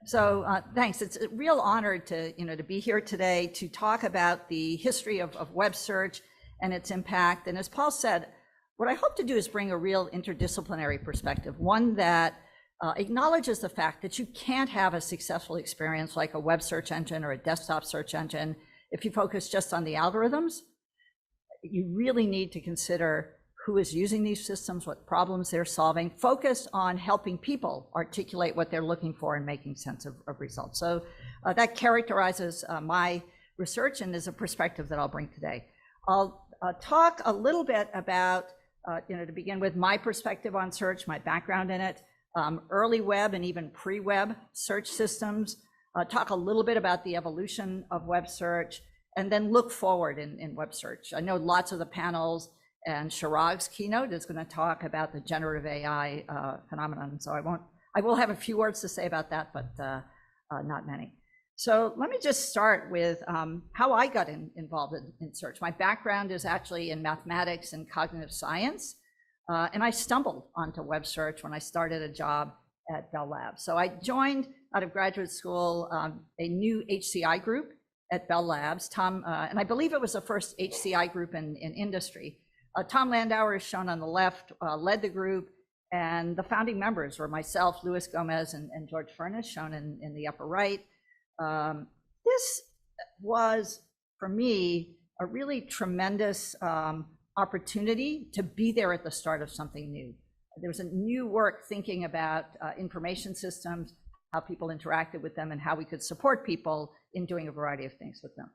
So thanks. It's a real honor to be here today to talk about the history of web search and its impact. And as Paul said, what I hope to do is bring a real interdisciplinary perspective, one that acknowledges the fact that you can't have a successful experience like a web search engine or a desktop search engine if you focus just on the algorithms. You really need to consider who is using these systems, what problems they're solving, focus on helping people articulate what they're looking for and making sense of results. So that characterizes my research and is a perspective that I'll bring today. I'll talk a little bit about, to begin with, my perspective on search, my background in it, early web and even pre-web search systems, talk a little bit about the evolution of web search, and then look forward in web search. I know lots of the panels and Chirag's keynote is going to talk about the generative AI phenomenon. So I will have a few words to say about that, but not many. So let me just start with how I got involved in search. My background is actually in mathematics and cognitive science, and I stumbled onto web search when I started a job at Bell Labs. So I joined out of graduate school a new HCI group at Bell Labs. Tom, and I believe it was the first HCI group in industry. Tom Landauer is shown on the left, led the group, and the founding members were myself, Luis Gomez, and George Furness, shown in the upper right. This was, for me, a really tremendous opportunity to be there at the start of something new. There was a new work thinking about information systems, how people interacted with them, and how we could support people in doing a variety of things with them.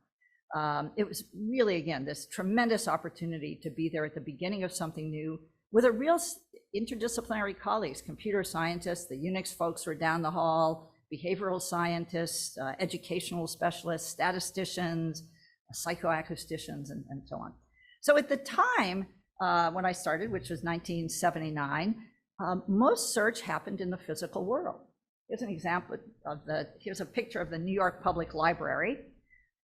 It was really, again, this tremendous opportunity to be there at the beginning of something new with a real interdisciplinary colleagues, computer scientists, the Unix folks were down the hall, behavioral scientists, educational specialists, statisticians, psychoacousticians, and so on. So at the time when I started, which was 1979, most search happened in the physical world. Here's an example of here's a picture of the New York Public Library.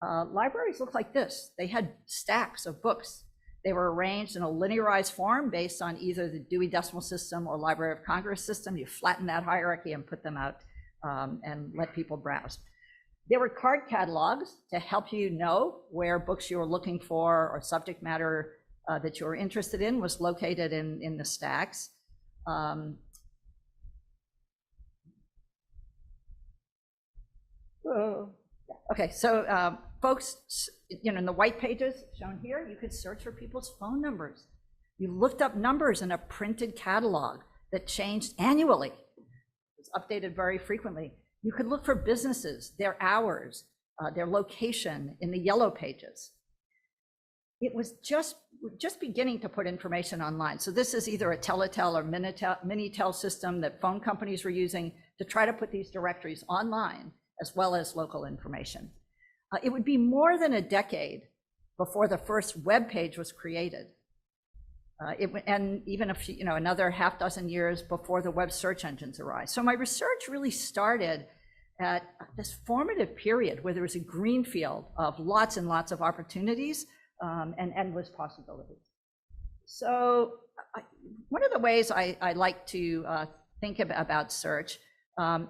Libraries look like this. They had stacks of books. They were arranged in a linearized form based on either the Dewey Decimal System or Library of Congress system. You flatten that hierarchy and put them out and let people browse. There were card catalogs to help you know where books you were looking for or subject matter that you were interested in was located in the stacks. Okay, so folks, in the white pages shown here, you could search for people's phone numbers. You looked up numbers in a printed catalog that changed annually. It was updated very frequently. You could look for businesses, their hours, their location in the yellow pages. It was just beginning to put information online. So this is either a Teletel or Minitel system that phone companies were using to try to put these directories online, as well as local information. It would be more than a decade before the first web page was created. And even another half dozen years before the web search engines arrived. So my research really started at this formative period where there was a green field of lots and lots of opportunities and endless possibilities. So one of the ways I like to think about search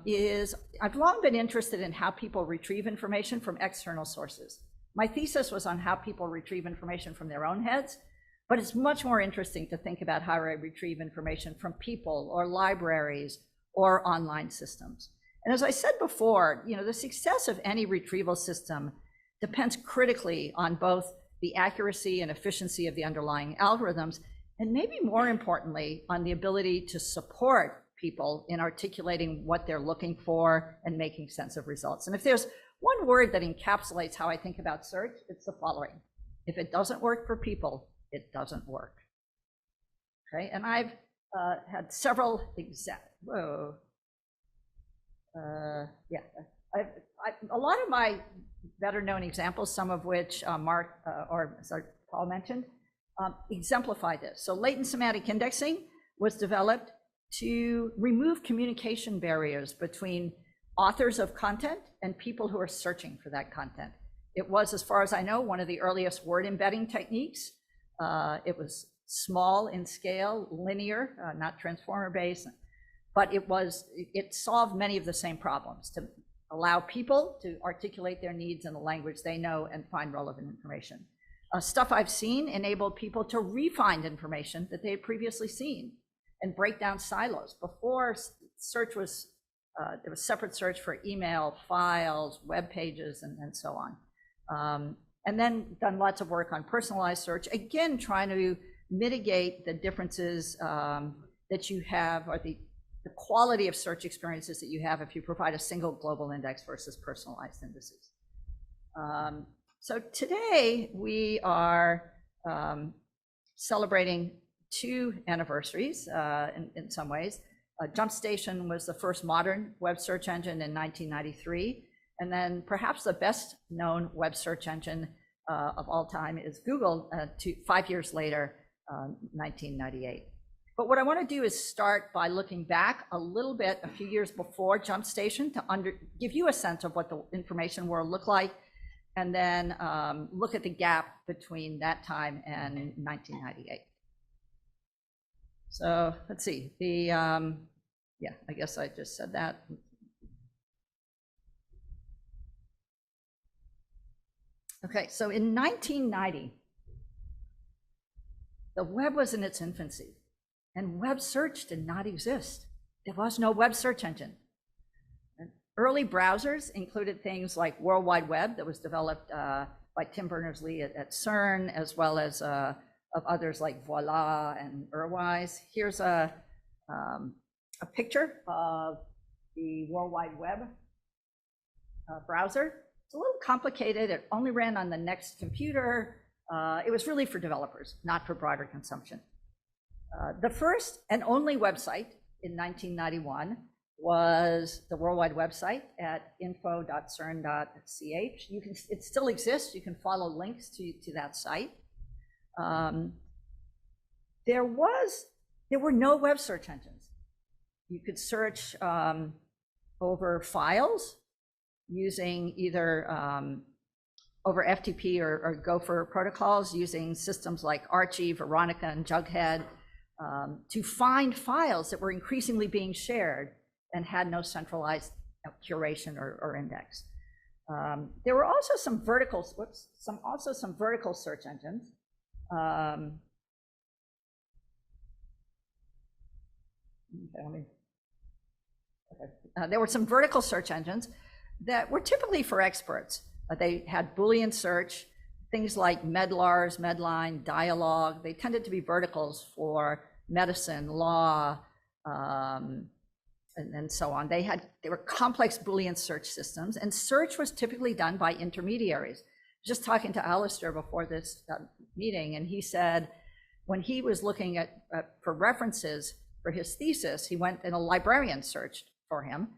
is I've long been interested in how people retrieve information from external sources. My thesis was on how people retrieve information from their own heads, but it's much more interesting to think about how I retrieve information from people or libraries or online systems. And as I said before, the success of any retrieval system depends critically on both the accuracy and efficiency of the underlying algorithms, and maybe more importantly, on the ability to support people in articulating what they're looking for and making sense of results. And if there's one word that encapsulates how I think about search, it's the following: if it doesn't work for people, it doesn't work. Okay, and I've had several a lot of my better known examples, some of which Paul mentioned, exemplify this. So latent semantic indexing was developed to remove communication barriers between authors of content and people who are searching for that content. It was, as far as I know, one of the earliest word embedding techniques. It was small in scale, linear, not transformer based. but it solved many of the same problems to allow people to articulate their needs in the language they know and find relevant information. Stuff I've seen enabled people to re-find information that they had previously seen and break down silos. Before, search was, there was separate search for email, files, web pages, and so on. And then done lots of work on personalized search, again, trying to mitigate the differences that you have, or the quality of search experiences that you have if you provide a single global index versus personalized indices. So today we are celebrating 2 anniversaries in some ways. JumpStation was the first modern web search engine in 1993. And then perhaps the best known web search engine of all time is Google 5 years later, 1998. But what I want to do is start by looking back a little bit, a few years before JumpStation, to give you a sense of what the information world looked like, and then look at the gap between that time and 1998. So let's see, yeah, I guess I just said that. Okay, so in 1990, the web was in its infancy, and web search did not exist. There was no web search engine. And early browsers included things like World Wide Web that was developed by Tim Berners-Lee at CERN, as well as of others like Voila and Urwise. Here's a picture of the World Wide Web browser. It's a little complicated. It only ran on the next computer. It was really for developers, not for broader consumption. The first and only website in 1991 was the World Wide website at info.cern.ch. It still exists. You can follow links to that site. There were no web search engines. You could search over files using either over FTP or Gopher protocols, using systems like Archie, Veronica, and Jughead to find files that were increasingly being shared and had no centralized curation or index. There were also some vertical search engines. There were some vertical search engines that were typically for experts. They had Boolean search, things like Medlars, Medline, Dialogue. They tended to be verticals for medicine, law, and so on. They were complex Boolean search systems, and search was typically done by intermediaries. Just talking to Alistair before this meeting, and he said when he was looking for references for his thesis, he went and a librarian searched for him.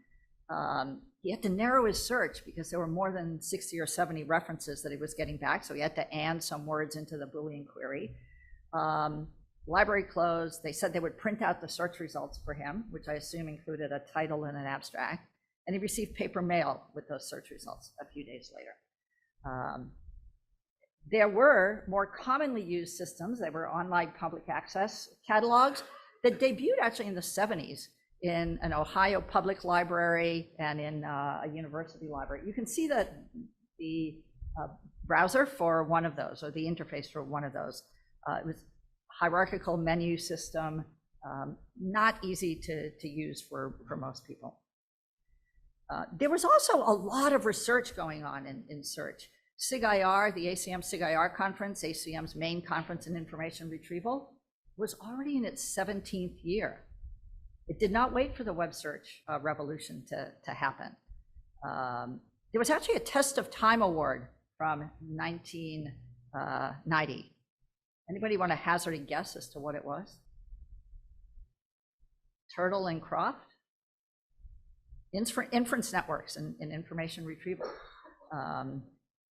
He had to narrow his search because there were more than 60 or 70 references that he was getting back, so he had to add some words into the Boolean query. Library closed. They said they would print out the search results for him, which I assume included a title and an abstract, and he received paper mail with those search results a few days later. There were more commonly used systems that were online public access catalogs that debuted actually in the 70s in an Ohio public library and in a university library. You can see that the browser for one of those, or the interface for one of those. It was a hierarchical menu system, not easy to use for most people. There was also a lot of research going on in search. SIG-IR, the ACM SIG-IR conference, ACM's main conference in information retrieval, was already in its 17th year. It did not wait for the web search revolution to happen. There was actually a Test of Time award from 1990. Anybody want to hazard a guess as to what it was? Turtle and Croft? Inference networks and information retrieval.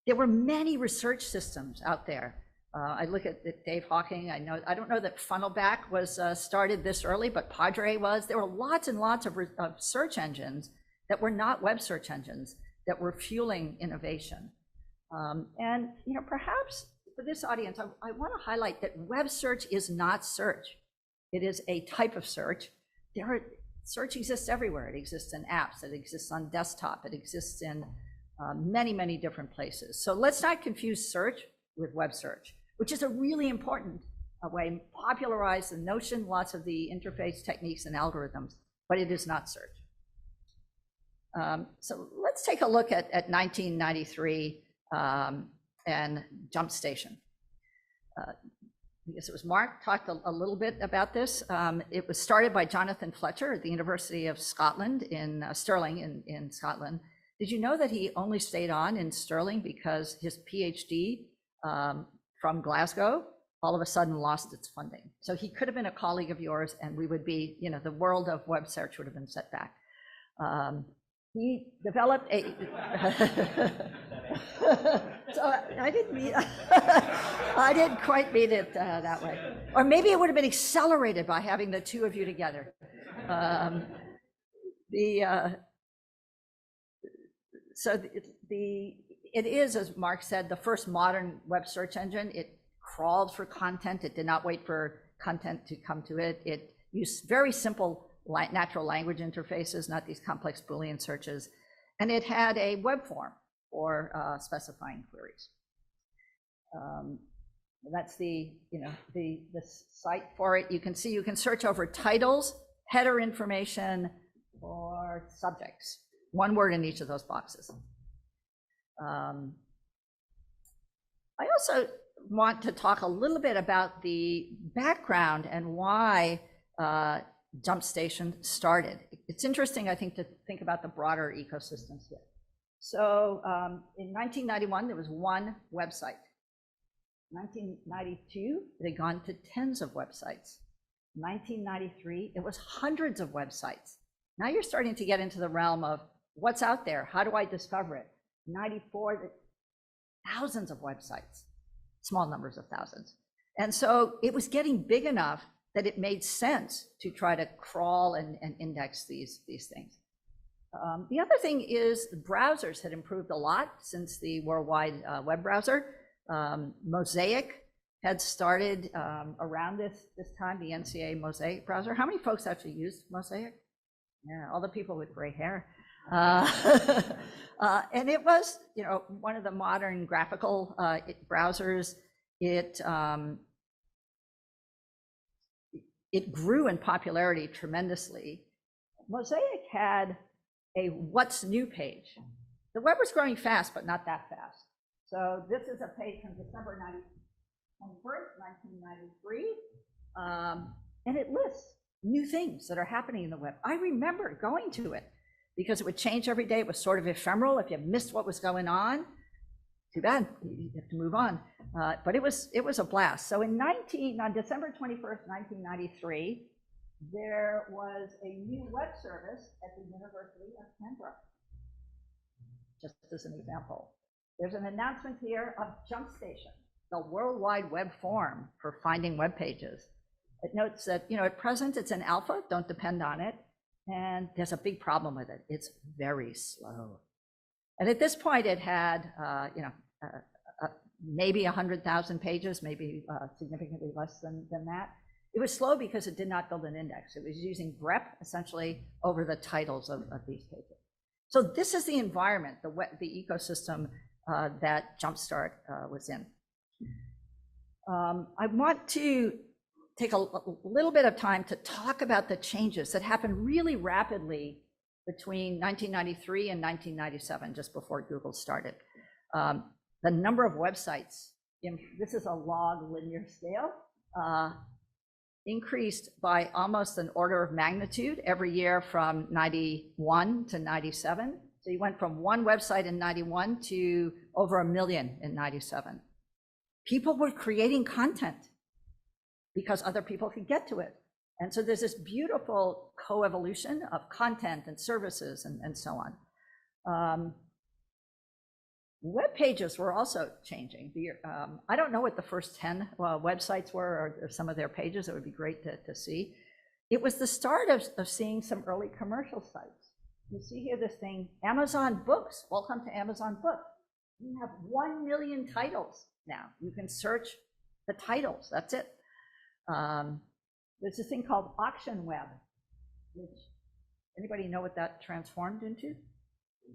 There were many research systems out there. I look at Dave Hawking. I don't know that Funnelback was started this early, but Padre was. There were lots and lots of search engines that were not web search engines that were fueling innovation. And perhaps for this audience, I want to highlight that web search is not search. It is a type of search. search exists everywhere. It exists in apps, it exists on desktop, it exists in many, many different places. So let's not confuse search with web search, which is a really important way, popularize the notion, lots of the interface techniques and algorithms, but it is not search. So let's take a look at 1993 and Jump Station. I guess it was Mark talked a little bit about this. It was started by Jonathan Fletcher at the University of Scotland in Stirling in Scotland. Did you know that he only stayed on in Stirling because his PhD from Glasgow all of a sudden lost its funding? So he could have been a colleague of yours, and we would be, you know, the world of web search would have been set back. He developed a, so I didn't mean, I didn't quite mean it that way. Or maybe it would have been accelerated by having the two of you together. It is, as Mark said, the first modern web search engine. It crawled for content. It did not wait for content to come to it. It used very simple natural language interfaces, not these complex Boolean searches. And it had a web form for specifying queries. That's the site for it. You can see you can search over titles, header information, or subjects. One word in each of those boxes. I also want to talk a little bit about the background and why Jump Station started. It's interesting, I think, to think about the broader ecosystems here. So in 1991, there was one website. 1992, it had gone to tens of websites. 1993, it was hundreds of websites. Now you're starting to get into the realm of what's out there, how do I discover it? 94, thousands of websites, small numbers of thousands. And so it was getting big enough that it made sense to try to crawl and index these things. The other thing is browsers had improved a lot since the worldwide web browser. Mosaic had started around this time, the NCA Mosaic browser. How many folks actually used Mosaic? Yeah, all the people with gray hair. And it was, you know, one of the modern graphical browsers. It grew in popularity tremendously. Mosaic had a what's new page. The web was growing fast, but not that fast. So this is a page from December 21st, 1993. And it lists new things that are happening in the web. I remember going to it because it would change every day. It was sort of ephemeral. If you missed what was going on, too bad, you have to move on. But it was a blast. So on December 21st, 1993, there was a new web service at the University of Canberra. Just as an example. There's an announcement here of Jump Station, the World Wide Web forum for finding web pages. It notes that, you know, at present it's an alpha, don't depend on it. And there's a big problem with it. It's very slow. And at this point it had, maybe 100,000 pages, maybe significantly less than that. It was slow because it did not build an index. It was using grep essentially over the titles of these pages. So this is the environment, the ecosystem that Jumpstart was in. I want to take a little bit of time to talk about the changes that happened really rapidly between 1993 and 1997, just before Google started. The number of websites, this is a log linear scale, increased by almost an order of magnitude every year from 91 to 97. So you went from one website in 91 to over 1 million in 97. People were creating content because other people could get to it. And so there's this beautiful co-evolution of content and services and so on. Web pages were also changing. I don't know what the first 10 websites were or some of their pages. It would be great to see. It was the start of seeing some early commercial sites. You see here this thing, Amazon Books. Welcome to Amazon Books. You have 1 million titles now. You can search the titles, that's it. There's this thing called Auction Web, which Anybody know what that transformed into?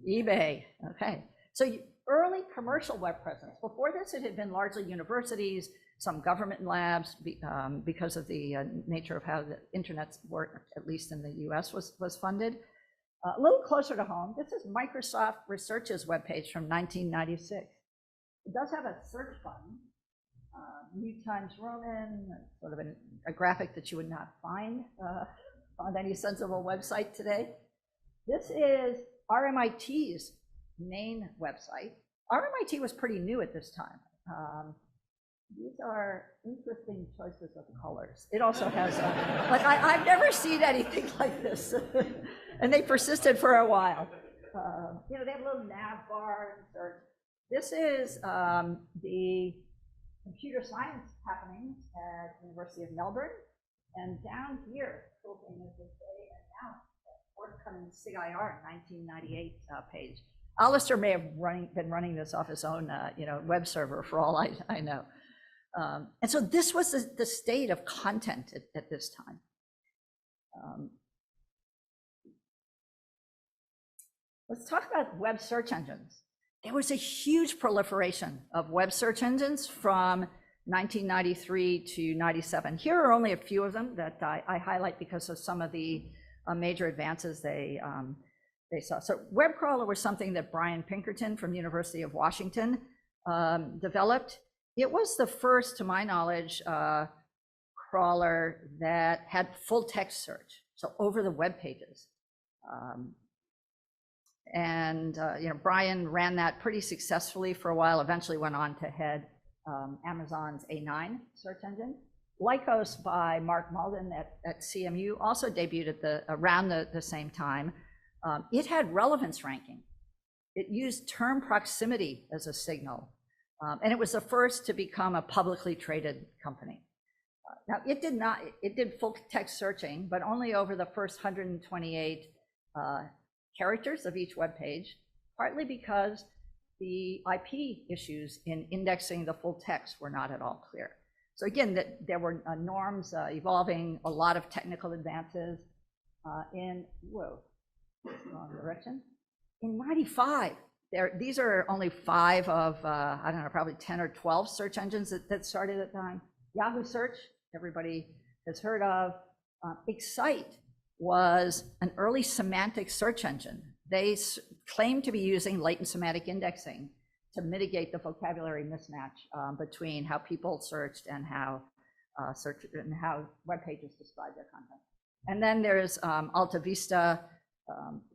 eBay. Okay. So early commercial web presence. Before this, it had been largely universities, some government labs, because of the nature of how the internet worked, at least in the US, was funded. A little closer to home, this is Microsoft Research's webpage from 1996. It does have a search button, New Times Roman, sort of a graphic that you would not find on any sensible website today. This is RMIT's main website. RMIT was pretty new at this time. These are interesting choices of colors. It also has, like, I've never seen anything like this. And they persisted for a while. You know, they have a little nav bar and search. This is the computer science happenings at University of Melbourne. And down here, cool thing is that they announced that forthcoming SIG-IR 1998 page. Alistair may have been running this off his own web server for all I know. And so this was the state of content at this time. Let's talk about web search engines. There was a huge proliferation of web search engines from 1993 to 97. Here are only a few of them that I highlight because of some of the major advances they saw. So web crawler was something that Brian Pinkerton from University of Washington developed. It was the first, to my knowledge, crawler that had full text search, so over the web pages. Brian ran that pretty successfully for a while, eventually went on to head Amazon's A9 search engine. Lycos by Mark Malden at CMU also debuted around the same time. It had relevance ranking. It used term proximity as a signal. And it was the first to become a publicly traded company. Now, it did full text searching, but only over the first 128 characters of each web page, partly because the IP issues in indexing the full text were not at all clear. So again, there were norms evolving, a lot of technical advances wrong direction. In 95, these are only 5 of, I don't know, probably 10 or 12 search engines that started at the time. Yahoo Search, everybody has heard of. Excite was an early semantic search engine. They claimed to be using latent semantic indexing to mitigate the vocabulary mismatch between how people searched and how web pages describe their content. And then there's Alta Vista,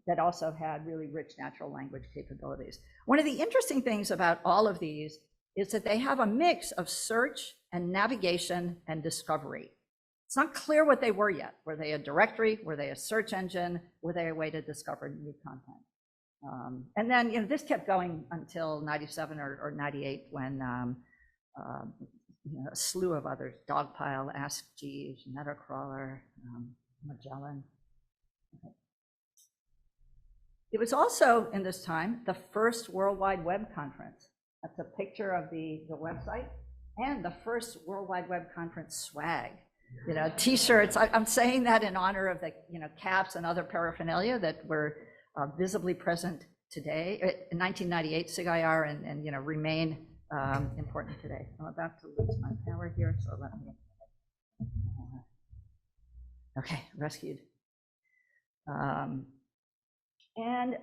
that also had really rich natural language capabilities. One of the interesting things about all of these is that they have a mix of search and navigation and discovery. It's not clear what they were yet. Were they a directory? Were they a search engine? Were they a way to discover new content? And then this kept going until 97 or 98 when a slew of others, Dogpile, Ask Jeeves, Metacrawler, Magellan. It was also, in this time, the first World Wide Web conference. That's a picture of the website, and the first World Wide Web conference swag. T-shirts. I'm saying that in honor of the caps and other paraphernalia that were visibly present today, in 1998, SIG-IR, and remain important today. I'm about to lose my power here, so let me. Okay, rescued. And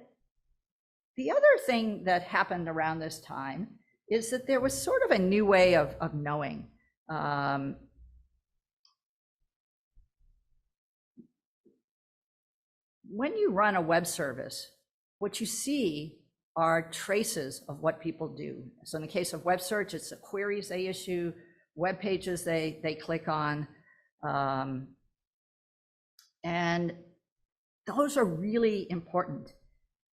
the other thing that happened around this time is that there was sort of a new way of knowing. When you run a web service, what you see are traces of what people do. So in the case of web search, it's the queries they issue, web pages they click on, and those are really important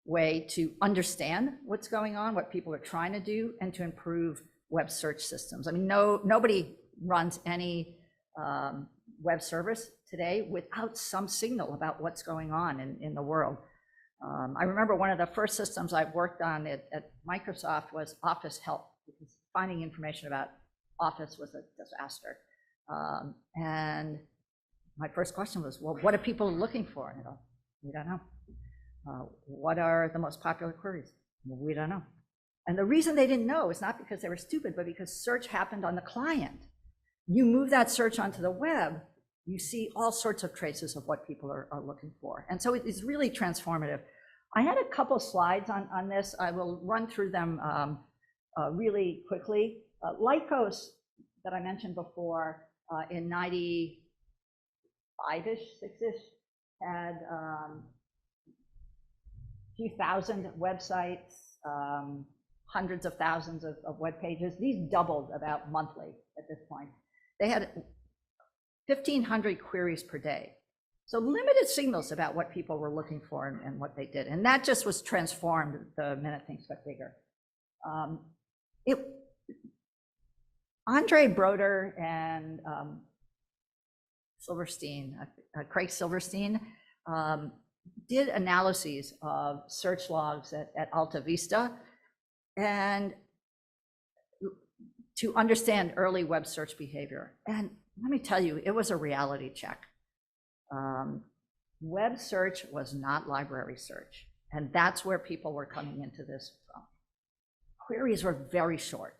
way to understand what's going on, what people are trying to do, and to improve web search systems. I mean, nobody runs any web service today without some signal about what's going on in the world. I remember one of the first systems I worked on at Microsoft was Office Help, because finding information about Office was a disaster. And my first question was, well, what are people looking for? And We don't know. What are the most popular queries? We don't know. And the reason they didn't know is not because they were stupid, but because search happened on the client. You move that search onto the web, you see all sorts of traces of what people are looking for. And so it's really transformative. I had a couple slides on this. I will run through them really quickly. Lycos, that I mentioned before, in 95-ish, 6-ish, had a few thousand websites, hundreds of thousands of web pages. These doubled about monthly at this point. They had 1,500 queries per day. So limited signals about what people were looking for and what they did. And that just was transformed the minute things got bigger. Andre Broder and Silverstein, Craig Silverstein, did analyses of search logs at Alta Vista and to understand early web search behavior. And let me tell you, it was a reality check. Web search was not library search. And that's where people were coming into this from. Queries were very short.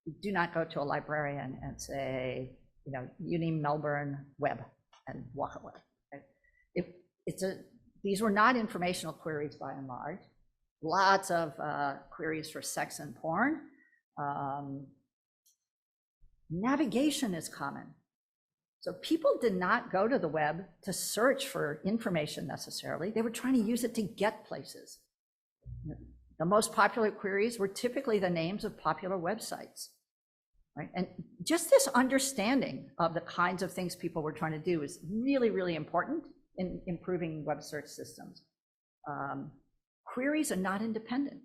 You do not go to a librarian and say, you know, Uni Melbourne web and walk away. Right? These were not informational queries by and large. Lots of queries for sex and porn. Navigation is common. So people did not go to the web to search for information necessarily. They were trying to use it to get places. The most popular queries were typically the names of popular websites, right? And just this understanding of the kinds of things people were trying to do is really, really important in improving web search systems. Queries are not independent,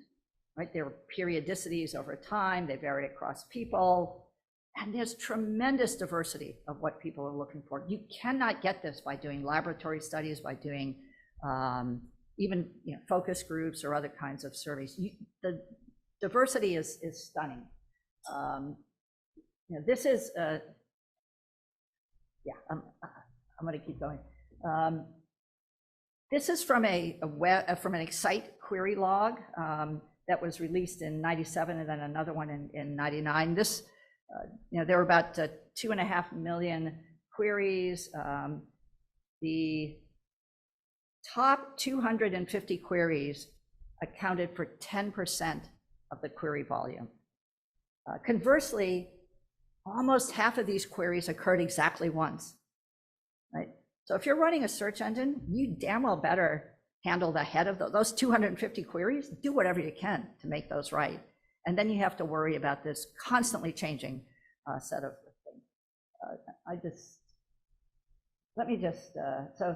right? There are periodicities over time. They vary across people. And there's tremendous diversity of what people are looking for. You cannot get this by doing laboratory studies, by doing even focus groups or other kinds of surveys. The diversity is stunning. This is I'm going to keep going. This is from from an Excite query log that was released in '97, and then another one in '99. This, there were about 2.5 million queries. The top 250 queries accounted for 10% of the query volume. Conversely, almost half of these queries occurred exactly once, right? So if you're running a search engine, you damn well better handle the head of those 250 queries. Do whatever you can to make those right. And then you have to worry about this constantly changing set of things. So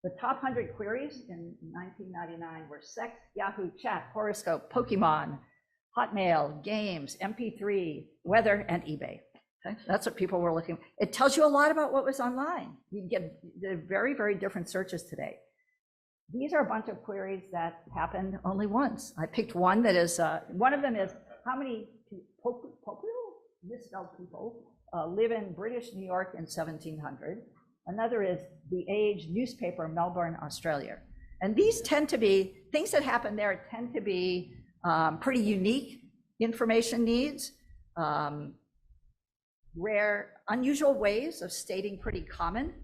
the top 100 queries in 1999 were sex, Yahoo, chat, horoscope, Pokemon, Hotmail, games, MP3, weather, and eBay. Okay? That's what people were looking for. It tells you a lot about what was online. You get very, very different searches today. These are a bunch of queries that happened only once. I picked one that is, one of them is, how many misspelled people live in British New York in 1700? Another is the Age newspaper, Melbourne, Australia. And these tend to be, things that happen there tend to be pretty unique information needs, rare, unusual ways of stating pretty common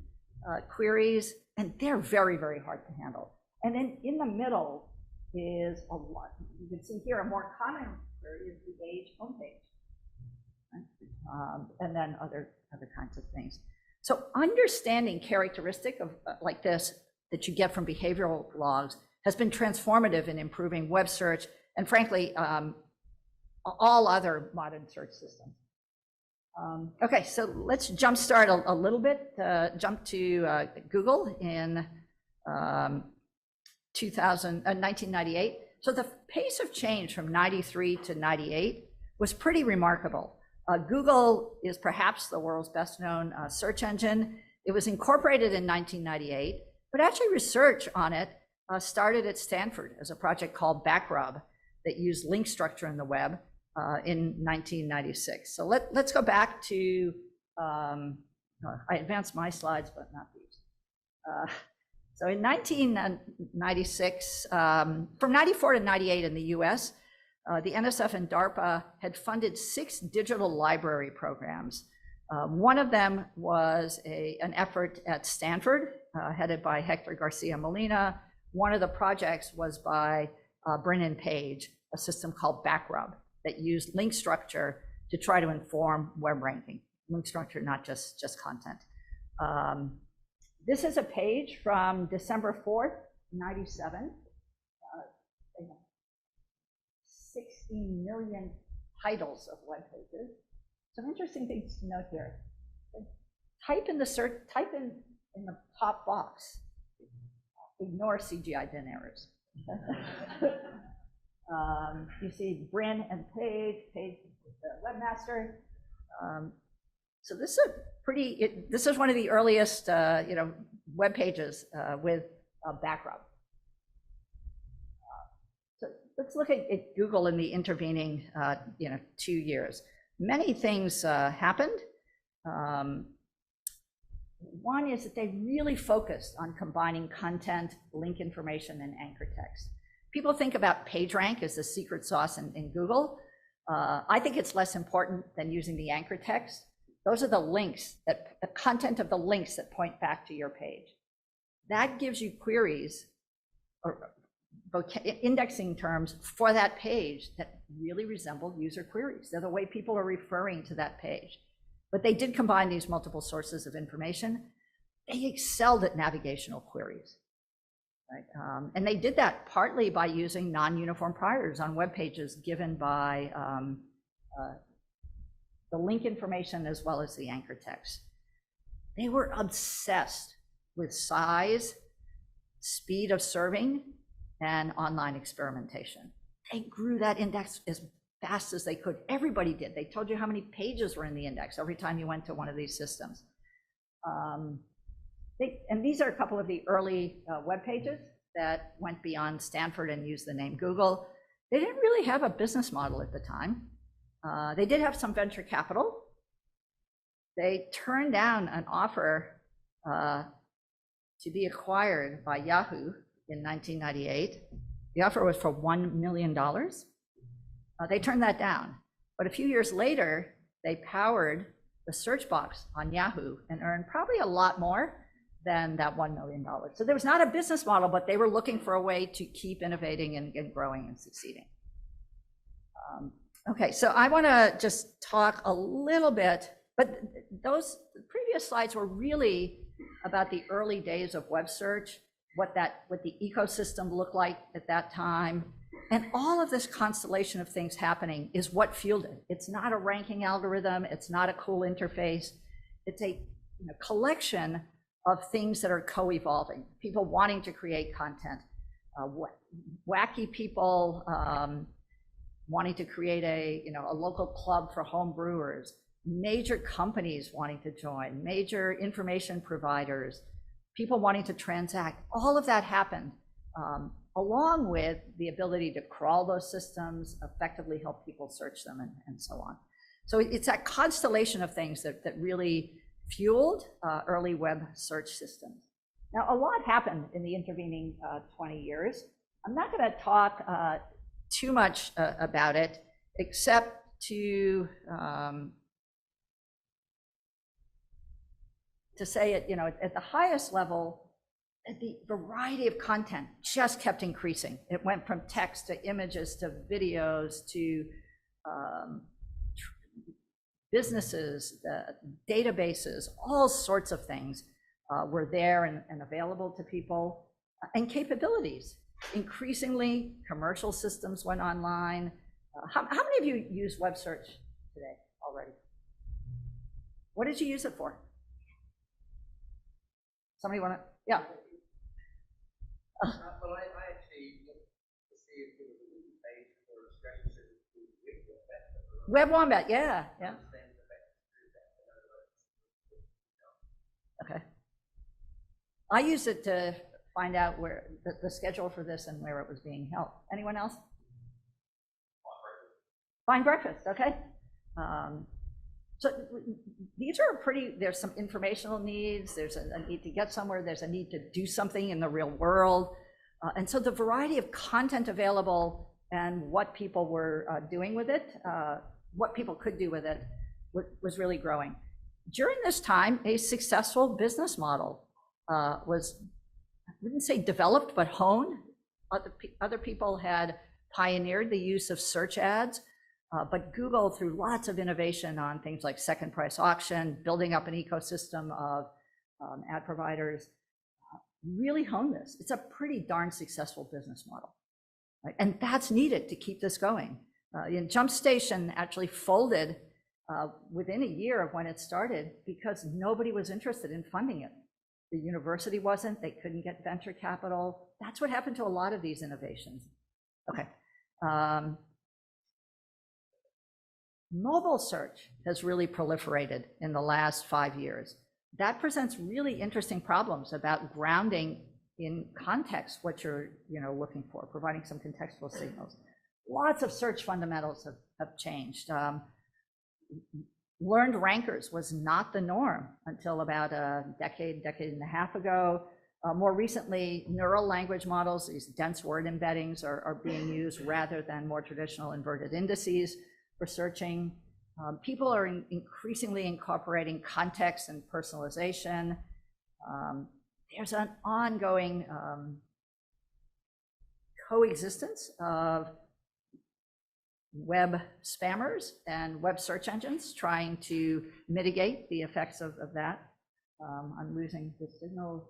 queries, and they're very, very hard to handle. And then in the middle is a lot. You can see here a more common query is the Age homepage, right? And then other kinds of things. So understanding characteristic of like this that you get from behavioral logs has been transformative in improving web search and frankly, all other modern search systems. Okay, so let's jumpstart a little bit, jump to Google in 1998. So the pace of change from 93 to 98 was pretty remarkable. Google is perhaps the world's best known search engine. It was incorporated in 1998, but actually research on it started at Stanford as a project called Backrub that used link structure in the web in 1996. So let's go back to, I advanced my slides, but not these. So in 1996, from 94 to 98 in the US, the NSF and DARPA had funded 6 digital library programs. One of them was an effort at Stanford, headed by Hector Garcia Molina. One of the projects was by Brennan Page, a system called Backrub that used link structure to try to inform web ranking. Link structure, not just content. This is a page from December 4th, 97. 16 million titles of web pages. Some interesting things to note here. Type in the the top box. Ignore CGI bin errors. You see Brin and Page the webmaster. So this is this is one of the earliest web pages with Backrub. So let's look at Google in the intervening 2 years. Many things happened. One is that they really focused on combining content, link information, and anchor text. People think about PageRank as the secret sauce in Google. I think it's less important than using the anchor text. Those are the links, the content of the links that point back to your page. That gives you queries or indexing terms for that page that really resemble user queries. They're the way people are referring to that page. But they did combine these multiple sources of information. They excelled at navigational queries. Right? And they did that partly by using non-uniform priors on web pages given by the link information as well as the anchor text. They were obsessed with size, speed of serving, and online experimentation. They grew that index as fast as they could. Everybody did. They told you how many pages were in the index every time you went to one of these systems. And these are a couple of the early web pages that went beyond Stanford and used the name Google. They didn't really have a business model at the time. They did have some venture capital. They turned down an offer to be acquired by Yahoo in 1998. The offer was for $1 million. They turned that down. But a few years later, they powered the search box on Yahoo and earned probably a lot more than that $1 million. So there was not a business model, but they were looking for a way to keep innovating and growing and succeeding. Okay, so I want to just talk a little bit, but those previous slides were really about the early days of web search, what the ecosystem looked like at that time. And all of this constellation of things happening is what fueled it. It's not a ranking algorithm. It's not a cool interface. It's a collection of things that are co-evolving. People wanting to create content, wacky people wanting to create a local club for home brewers, major companies wanting to join, major information providers, people wanting to transact. All of that happened. Along with the ability to crawl those systems, effectively help people search them, and so on. So it's that constellation of things that really fueled early web search systems. Now, a lot happened in the intervening 20 years. I'm not going to talk too much about it, except to say it, at the highest level, the variety of content just kept increasing. It went from text to images to videos to businesses, databases, all sorts of things were there and available to people, and capabilities. Increasingly, commercial systems went online. How many of you use web search today already? What did you use it for? Somebody want to? Yeah. Well, I actually looked to see if there was a Google page for a Web Wombat, yeah. Okay. I used it to find out where the schedule for this and where it was being held. Anyone else? Find breakfast, okay. So these are there's some informational needs, there's a need to get somewhere, there's a need to do something in the real world. And so the variety of content available and what people were doing with it, what people could do with it, was really growing. During this time, a successful business model was, I wouldn't say developed, but honed. Other people had pioneered the use of search ads, but Google, through lots of innovation on things like second price auction, building up an ecosystem of ad providers, really honed this. It's a pretty darn successful business model, right? And that's needed to keep this going. JumpStation actually folded within a year of when it started because nobody was interested in funding it. The university wasn't, they couldn't get venture capital. That's what happened to a lot of these innovations. Okay. Mobile search has really proliferated in the last 5 years. That presents really interesting problems about grounding in context what you're looking for, providing some contextual signals. Lots of search fundamentals have changed. Learned rankers was not the norm until about a decade and a half ago. More recently, neural language models, these dense word embeddings, are being used rather than more traditional inverted indices for searching. People are increasingly incorporating context and personalization. There's an ongoing coexistence of web spammers and web search engines trying to mitigate the effects of that. I'm losing the signal.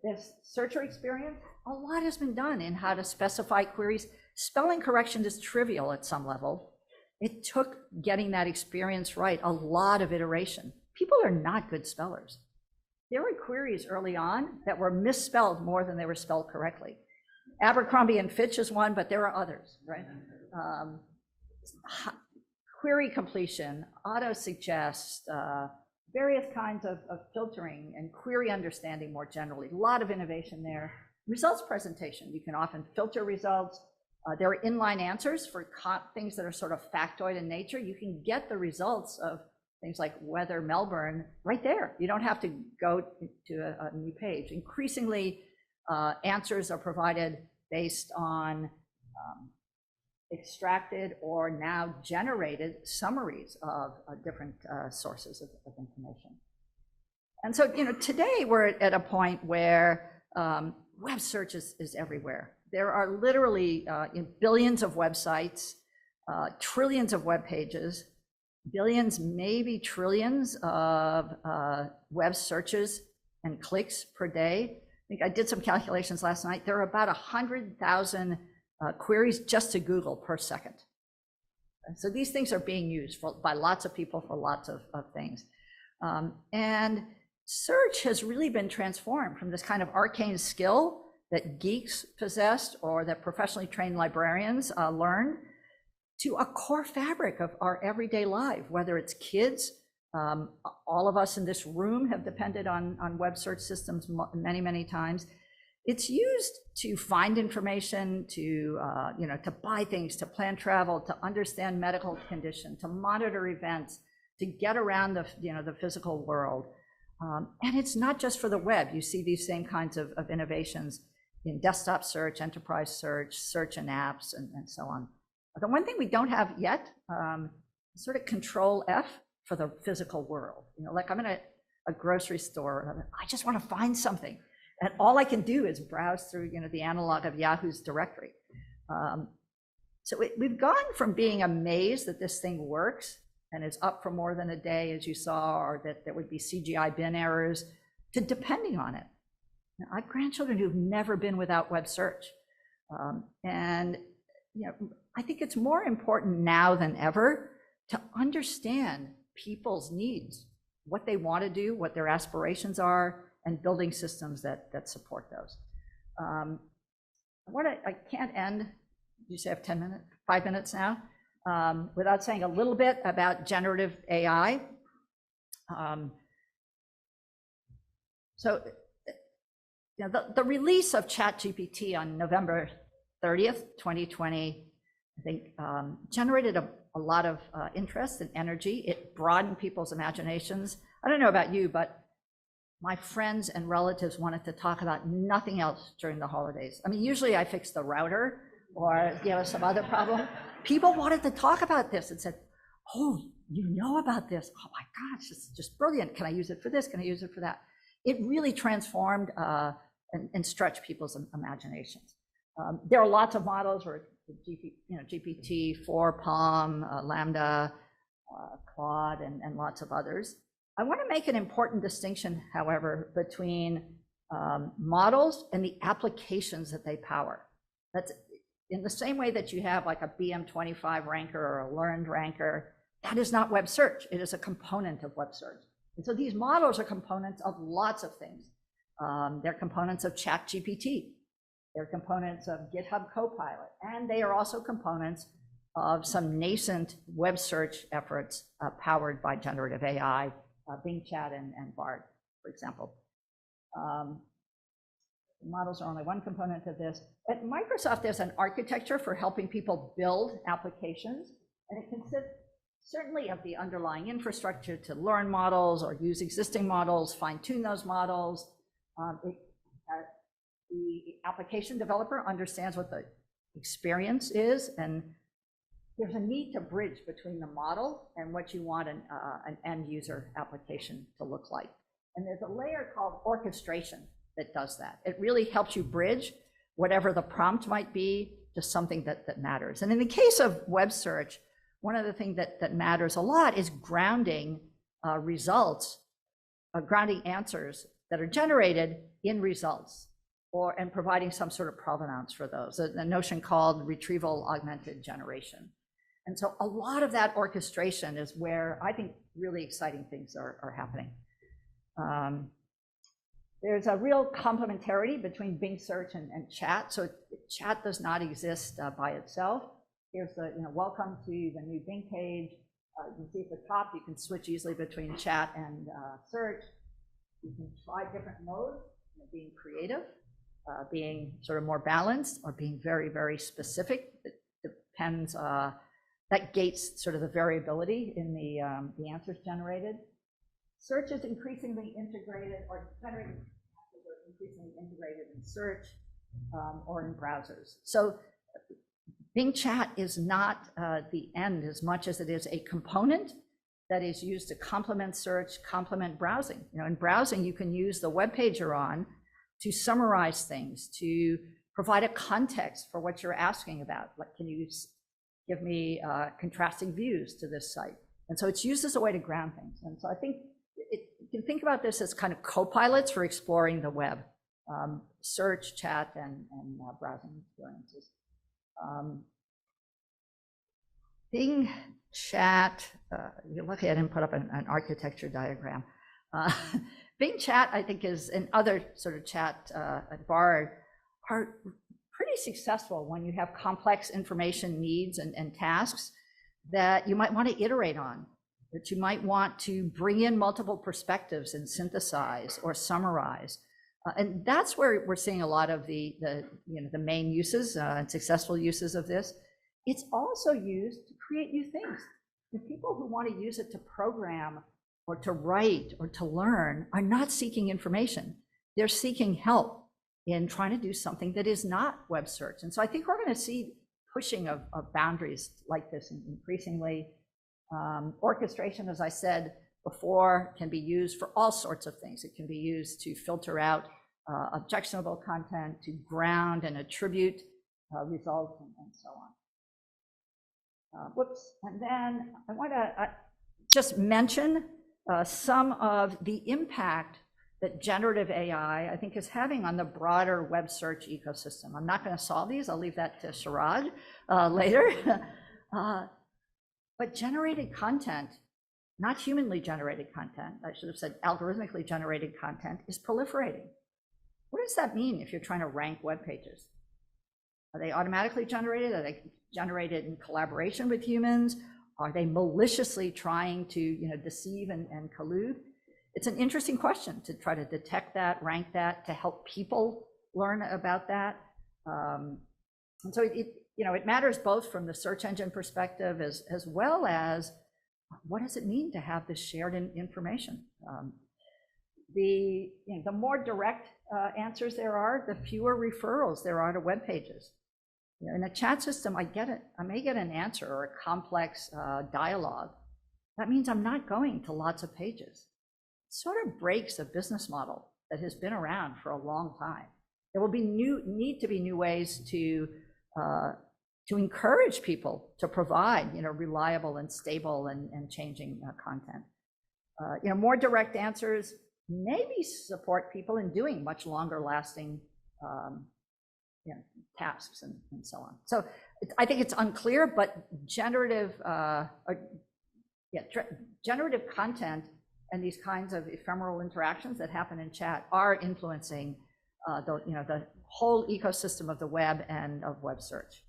This searcher experience, a lot has been done in how to specify queries. Spelling correction is trivial at some level. It took getting that experience right a lot of iteration. People are not good spellers. There were queries early on that were misspelled more than they were spelled correctly. Abercrombie and Fitch is one, but there are others, right? Query completion, auto-suggest, various kinds of filtering and query understanding more generally. A lot of innovation there. Results presentation, you can often filter results. There are inline answers for things that are sort of factoid in nature. You can get the results of things like weather Melbourne right there. You don't have to go to a new page. Increasingly, answers are provided based on extracted or now generated summaries of different sources of information. And so, today we're at a point where web search is everywhere. There are literally billions of websites, trillions of web pages, billions, maybe trillions of web searches and clicks per day. I think I did some calculations last night. There are about 100,000 queries just to Google per second. So these things are being used by lots of people for lots of things. And search has really been transformed from this kind of arcane skill that geeks possessed or that professionally trained librarians learned to a core fabric of our everyday life, whether it's kids. All of us in this room have depended on web search systems many, many times. It's used to find information, to buy things, to plan travel, to understand medical condition, to monitor events, to get around the physical world. And it's not just for the web. You see these same kinds of innovations in desktop search, enterprise search, search and apps, and so on. The one thing we don't have yet is sort of Control F for the physical world. Like I'm in a grocery store, and I just want to find something. And all I can do is browse through, the analog of Yahoo's directory. So we've gone from being amazed that this thing works and is up for more than a day, as you saw, or that there would be CGI bin errors, to depending on it. Now, I have grandchildren who've never been without web search. And I think it's more important now than ever to understand people's needs, what they want to do, what their aspirations are, and building systems that support those. I can't end, you say I have 10 minutes, 5 minutes now, without saying a little bit about generative AI. The release of ChatGPT on November 30th, 2020, I think, generated a a lot of interest and energy. It broadened people's imaginations. I don't know about you, but my friends and relatives wanted to talk about nothing else during the holidays. I mean, usually I fix the router or some other problem. People wanted to talk about this and said, oh, you know about this? Oh my gosh, it's just brilliant. Can I use it for this? Can I use it for that? It really transformed and stretched people's imaginations. There are lots of models, or GPT-4, Palm, Lambda, Claude, and lots of others. I want to make an important distinction, however, between models and the applications that they power. That's in the same way that you have like a BM25 ranker or a learned ranker. That is not web search. It is a component of web search. And so these models are components of lots of things. They're components of ChatGPT. They're components of GitHub Copilot. And they are also components of some nascent web search efforts powered by generative AI, Bing Chat and Bard, for example. Models are only one component of this. At Microsoft, there's an architecture for helping people build applications, and it consists certainly of the underlying infrastructure to learn models or use existing models, fine-tune those models. The application developer understands what the experience is, and there's a need to bridge between the model and what you want an end user application to look like. And there's a layer called orchestration that does that. It really helps you bridge whatever the prompt might be to something that matters. And in the case of web search, one of the things that matters a lot is grounding results, grounding answers that are generated in results, and providing some sort of provenance for those, a notion called retrieval augmented generation. And so a lot of that orchestration is where I think really exciting things are happening. There's a real complementarity between Bing search and chat. So chat does not exist by itself. Here's the, welcome to the new Bing page. You can see at the top, you can switch easily between chat and search. You can try different modes, being creative, being sort of more balanced, or being very, very specific. It depends, that gates sort of the variability in the answers generated. Search is increasingly integrated, or generated answers are increasingly integrated in search or in browsers. So Bing Chat is not the end as much as it is a component that is used to complement search, complement browsing. In browsing, you can use the web page you're on to summarize things, to provide a context for what you're asking about. Like, can you give me contrasting views to this site? And so it's used as a way to ground things. And so I think you can think about this as kind of co-pilots for exploring the web, search, chat, and browsing experiences. Bing Chat, you're lucky I didn't put up an architecture diagram. Bing Chat, I think, and other sort of chat at Bard are pretty successful when you have complex information needs and tasks that you might want to iterate on, that you might want to bring in multiple perspectives and synthesize or summarize. And that's where we're seeing a lot of the main uses and successful uses of this. It's also used to create new things. The people who want to use it to program or to write or to learn are not seeking information. They're seeking help in trying to do something that is not web search. And so I think we're going to see pushing of boundaries like this increasingly. Orchestration, as I said before, can be used for all sorts of things. It can be used to filter out objectionable content, to ground and attribute results, and so on. And then I want to just mention some of the impact that generative AI, I think, is having on the broader web search ecosystem. I'm not going to solve these. I'll leave that to Sharad later. But generated content, not humanly generated content, I should have said algorithmically generated content, is proliferating. What does that mean if you're trying to rank web pages? Are they automatically generated? Are they generated in collaboration with humans? Are they maliciously trying to deceive and collude? It's an interesting question to try to detect that, rank that, to help people learn about that. And so it matters both from the search engine perspective as well as what does it mean to have this shared information. The more direct answers there are, the fewer referrals there are to web pages. In a chat system, I may get an answer or a complex dialogue. That means I'm not going to lots of pages. It sort of breaks a business model that has been around for a long time. There will need to be new ways to encourage people to provide reliable and stable and changing content. More direct answers maybe support people in doing much longer lasting tasks and so on. So I think it's unclear, but generative content and these kinds of ephemeral interactions that happen in chat are influencing the whole ecosystem of the web and of web search.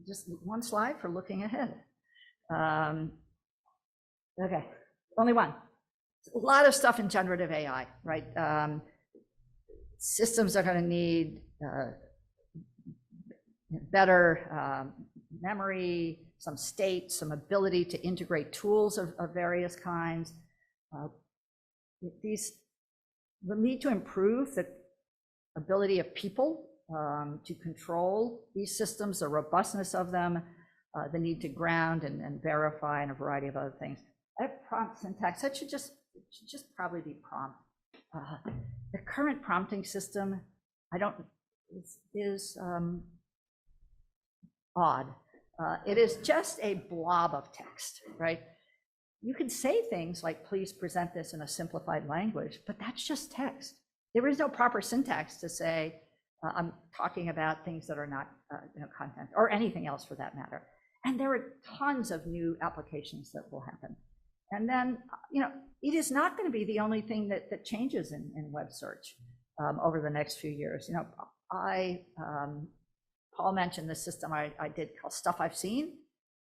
Just one slide for looking ahead. Okay, only one. A lot of stuff in generative AI, right? Systems are going to need better memory, some state, some ability to integrate tools of various kinds. These will need to improve the ability of people to control these systems, the robustness of them, the need to ground and verify, and a variety of other things. That prompt syntax, that should just probably be prompt. The current prompting system, is odd. It is just a blob of text, right? You can say things like, please present this in a simplified language, but that's just text. There is no proper syntax to say, I'm talking about things that are not content, or anything else for that matter. And there are tons of new applications that will happen. And then, it is not going to be the only thing that changes in web search over the next few years. Paul mentioned the system I did called Stuff I've Seen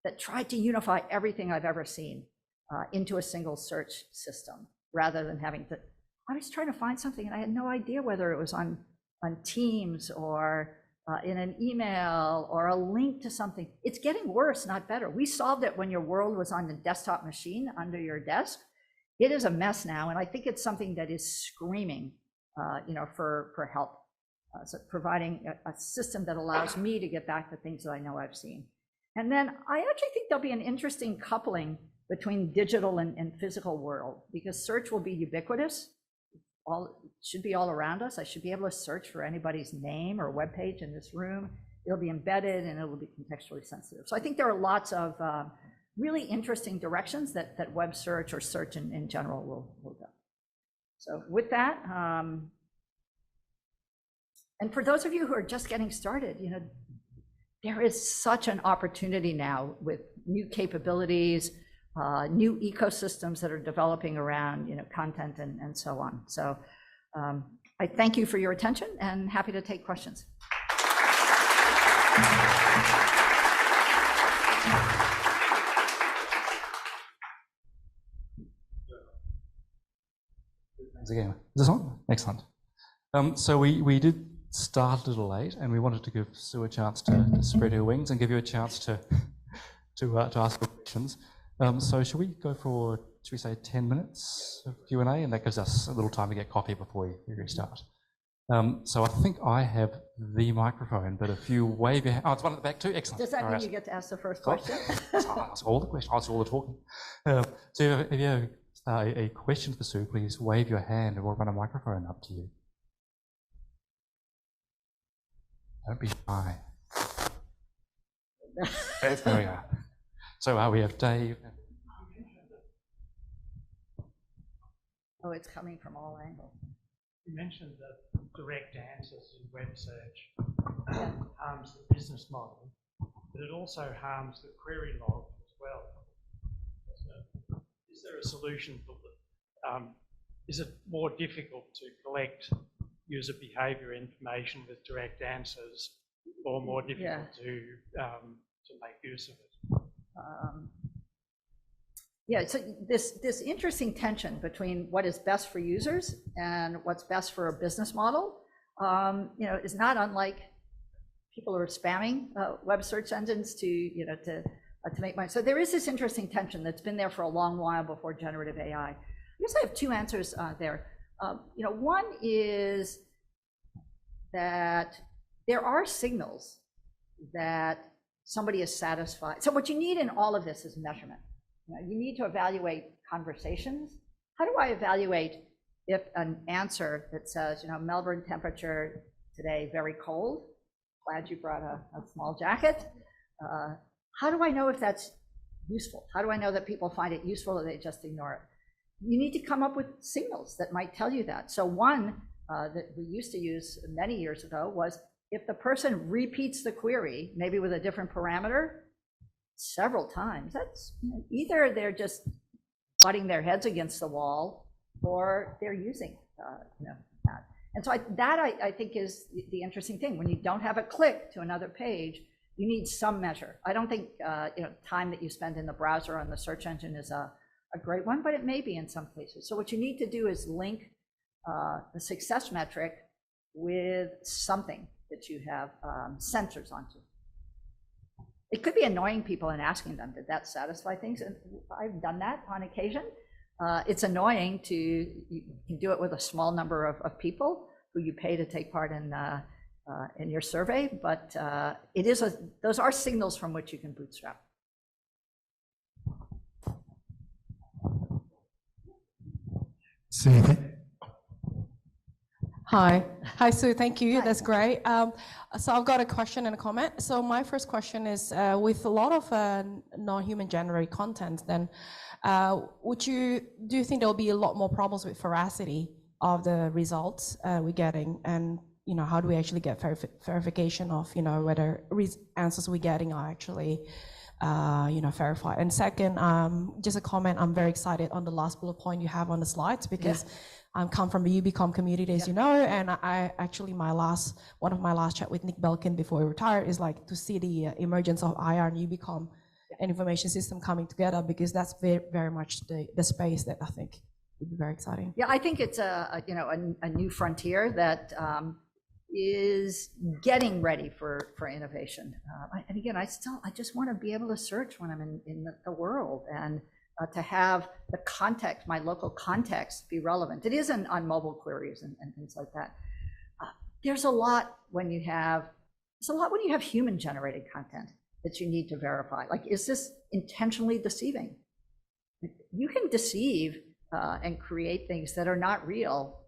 that tried to unify everything I've ever seen into a single search system, rather than having to, I was trying to find something and I had no idea whether it was on Teams or in an email or a link to something. It's getting worse, not better. We solved it when your world was on the desktop machine under your desk. It is a mess now, and I think it's something that is screaming, for help. So providing a system that allows me to get back to things that I know I've seen. And then I actually think there'll be an interesting coupling between digital and physical world, because search will be ubiquitous. Should be all around us. I should be able to search for anybody's name or web page in this room. It'll be embedded and it'll be contextually sensitive. So I think there are lots of really interesting directions that web search or search in general will go. So with that, and for those of you who are just getting started, there is such an opportunity now with new capabilities, new ecosystems that are developing around content and so on. So I thank you for your attention and happy to take questions. Thanks again. Is this on? Excellent. So we did start a little late, and we wanted to give Sue a chance to spread her wings and give you a chance to ask questions. So should we go for, should we say 10 minutes of Q&A, and that gives us a little time to get coffee before we restart. So I think I have the microphone, but if you wave your hand, oh, it's one at the back too. Excellent. Does that mean you get to ask the first question? I'll ask all the questions. I'll ask all the talking. So if you have a question for Sue, please wave your hand, and we'll run a microphone up to you. Don't be shy. There we go. So we have Dave. Oh, it's coming from all angles. You mentioned that direct answers in web search harms the business model, but it also harms the query log as well. So is there a solution for that? Is it more difficult to collect user behavior information with direct answers, or more difficult to make use of it? So this interesting tension between what is best for users and what's best for a business model, is not unlike people are spamming web search engines to make money. So there is this interesting tension that's been there for a long while before generative AI. I guess I have two answers there. One is that there are signals that somebody is satisfied. So what you need in all of this is measurement. You need to evaluate conversations. How do I evaluate if an answer that says, Melbourne temperature today, very cold, glad you brought a small jacket. How do I know if that's useful? How do I know that people find it useful or they just ignore it? You need to come up with signals that might tell you that. So one that we used to use many years ago was if the person repeats the query, maybe with a different parameter, several times, that's either they're just butting their heads against the wall or they're using that. And so I think is the interesting thing. When you don't have a click to another page, you need some measure. I don't think time that you spend in the browser on the search engine is a great one, but it may be in some cases. So what you need to do is link the success metric with something that you have sensors onto. It could be annoying people and asking them, did that satisfy things? And I've done that on occasion. It's annoying you can do it with a small number of people who you pay to take part in your survey, but those are signals from which you can bootstrap. Sue. Hi, Sue, thank you, Hi. that's great. So I've got a question and a comment. So my first question is, with a lot of non-human generated content, then do you think there'll be a lot more problems with veracity of the results we're getting? And how do we actually get verification of whether answers we're getting are actually verified? And second, just a comment, I'm very excited on the last bullet point you have on the slides, because I come from the UBCom community, as you know, and I actually one of my last chat with Nick Belkin before he retired is like to see the emergence of IR and UBCom and information system coming together, because that's very, very much the space that I think would be very exciting. Yeah, I think it's a new frontier that is getting ready for innovation. And again, I just want to be able to search when I'm in the world, and to have the context, my local context, be relevant. It isn't on mobile queries and things like that. There's a lot when you have human generated content that you need to verify. Like, is this intentionally deceiving? You can deceive and create things that are not real,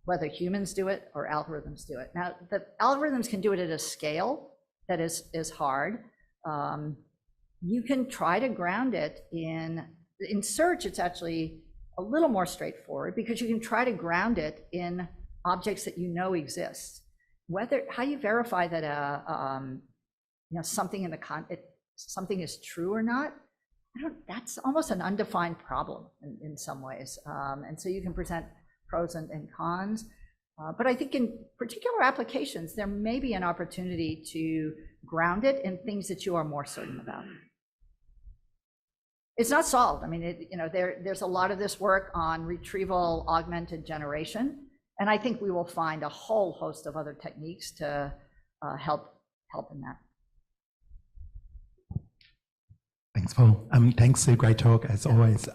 whether humans do it or algorithms do it. Now, the algorithms can do it at a scale that is hard. You can try to ground it in search. It's actually a little more straightforward, because you can try to ground it in objects that exist. How you verify that something something is true or not, that's almost an undefined problem in some ways. And so you can present pros and cons. But I think in particular applications, there may be an opportunity to ground it in things that you are more certain about. It's not solved. I mean, there's a lot of this work on retrieval augmented generation, and I think we will find a whole host of other techniques to help in that. Thanks, Paul. Thanks, Sue. Great talk, as always.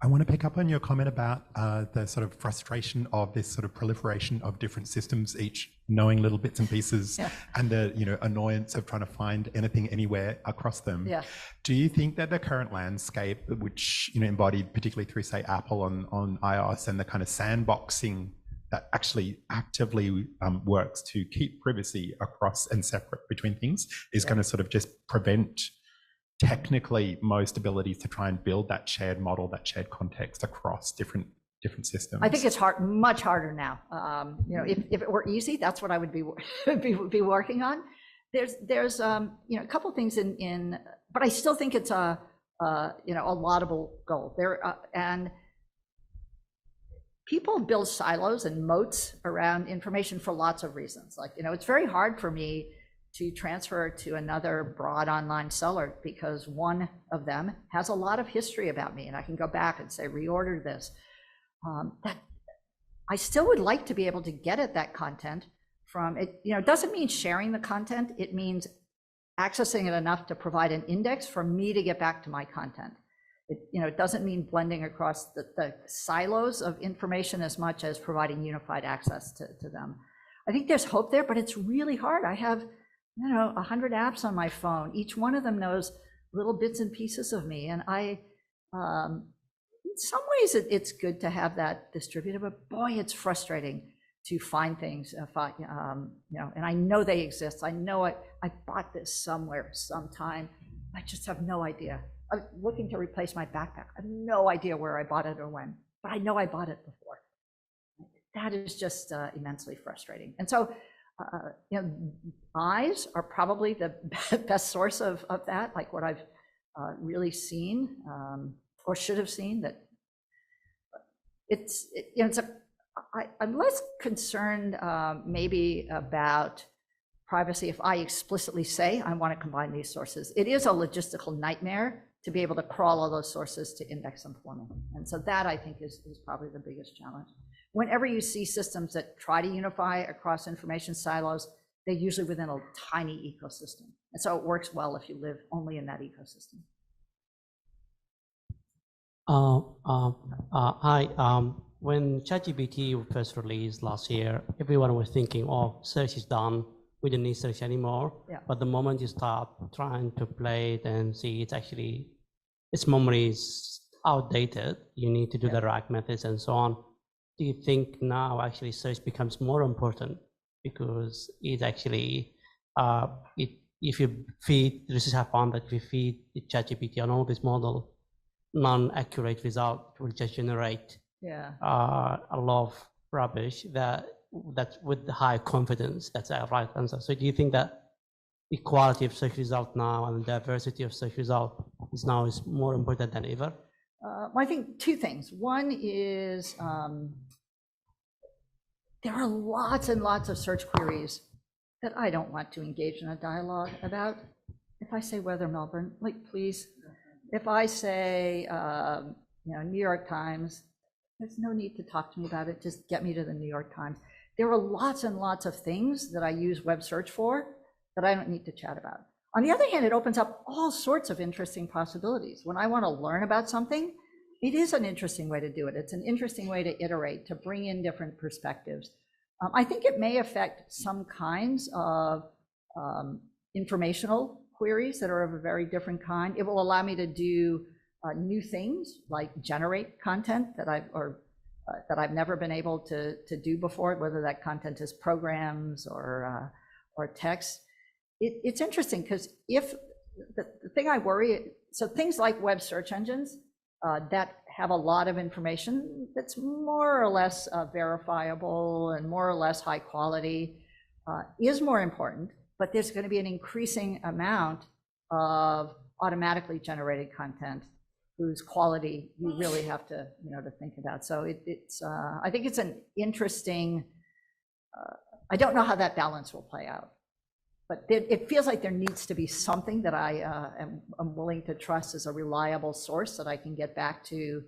I want to pick up on your comment about the sort of frustration of this sort of proliferation of different systems, each knowing little bits and pieces, and the annoyance of trying to find anything anywhere across them. Yeah. Do you think that the current landscape, which embodied particularly through, say, Apple on iOS, and the kind of sandboxing that actually actively works to keep privacy across and separate between things, is going to sort of just prevent technically most abilities to try and build that shared model, that shared context across different systems? I think it's much harder now. If it were easy, that's what I would be working on. There's a couple things but I still think it's a laudable goal there. And people build silos and moats around information for lots of reasons. Like, it's very hard for me to transfer to another broad online seller, because one of them has a lot of history about me, and I can go back and say, reorder this. I still would like to be able to get at that content from it. It doesn't mean sharing the content. It means accessing it enough to provide an index for me to get back to my content. It doesn't mean blending across the silos of information as much as providing unified access to them. I think there's hope there, but it's really hard. I have, 100 apps on my phone. Each one of them knows little bits and pieces of me. And in some ways it's good to have that distributed, but boy, it's frustrating to find things, and I know they exist. I know I bought this somewhere, sometime. I just have no idea. I'm looking to replace my backpack. I have no idea where I bought it or when, but I know I bought it before. That is just immensely frustrating. And so, eyes are probably the best source of that, like what I've really seen or should have seen. That I'm less concerned maybe about privacy if I explicitly say I want to combine these sources. It is a logistical nightmare to be able to crawl all those sources to index them for me. And so that, I think, is probably the biggest challenge. Whenever you see systems that try to unify across information silos, they're usually within a tiny ecosystem. And so it works well if you live only in that ecosystem. Hi. When ChatGPT first released last year, everyone was thinking, oh, search is done. We don't need search anymore. Yeah. But the moment you start trying to play it and see its memory is outdated, you need to do the RAG methods and so on. Do you think now actually search becomes more important because it actually, if you feed, this is how I found that if you feed the ChatGPT on all this model, non-accurate result will just generate a lot of rubbish that with the high confidence that's a right answer. So do you think that the quality of search result now and the diversity of search result is more important than ever? Well, I think two things. One is there are lots and lots of search queries that I don't want to engage in a dialogue about. If I say weather Melbourne, like please. If I say New York Times, there's no need to talk to me about it. Just get me to the New York Times. There are lots and lots of things that I use web search for that I don't need to chat about. On the other hand, it opens up all sorts of interesting possibilities. When I want to learn about something, it is an interesting way to do it. It's an interesting way to iterate, to bring in different perspectives. I think it may affect some kinds of informational queries that are of a very different kind. It will allow me to do new things like generate content that I've never been able to do before, whether that content is programs or text. It's interesting because if the thing I worry, so things like web search engines that have a lot of information that's more or less verifiable and more or less high quality is more important, but there's going to be an increasing amount of automatically generated content whose quality you really have to to think about. So I think it's an interesting. I don't know how that balance will play out, but it feels like there needs to be something that I am willing to trust as a reliable source that I can get back to.